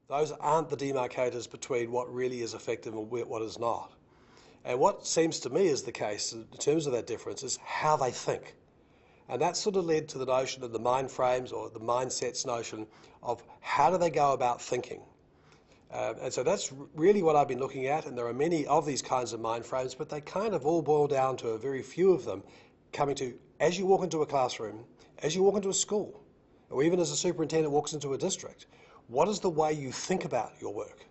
Those aren't the demarcators between what really is effective and what is not. And what seems to me is the case in terms of that difference is how they think. And that sort of led to the notion of the mind frames or the mindsets notion of how do they go about thinking. And so that's really what I've been looking at, and there are many of these kinds of mind frames, but they kind of all boil down to a very few of them coming to, as you walk into a classroom, as you walk into a school, or even as a superintendent walks into a district, what is the way you think about your work?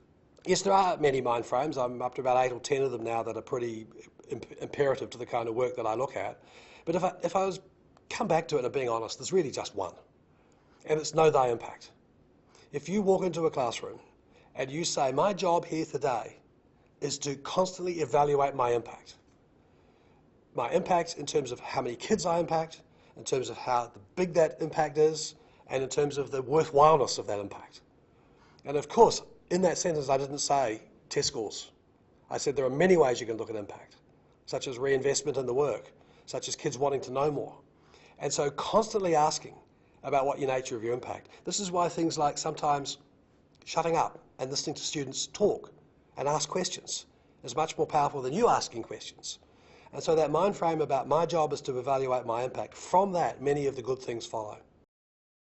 Yes, there are many mind frames. I'm up to about 8 or 10 of them now that are pretty imperative to the kind of work that I look at. But if I was come back to it and being honest, there's really just one, and it's know thy impact. If you walk into a classroom and you say, my job here today is to constantly evaluate my impact. My impact in terms of how many kids I impact, in terms of how big that impact is, and in terms of the worthwhileness of that impact. And of course, in that sentence, I didn't say test scores. I said there are many ways you can look at impact, such as reinvestment in the work, such as kids wanting to know more. And so constantly asking about what your nature of your impact. This is why things like sometimes shutting up and listening to students talk and ask questions is much more powerful than you asking questions. And so that mind frame about my job is to evaluate my impact, from that many of the good things follow.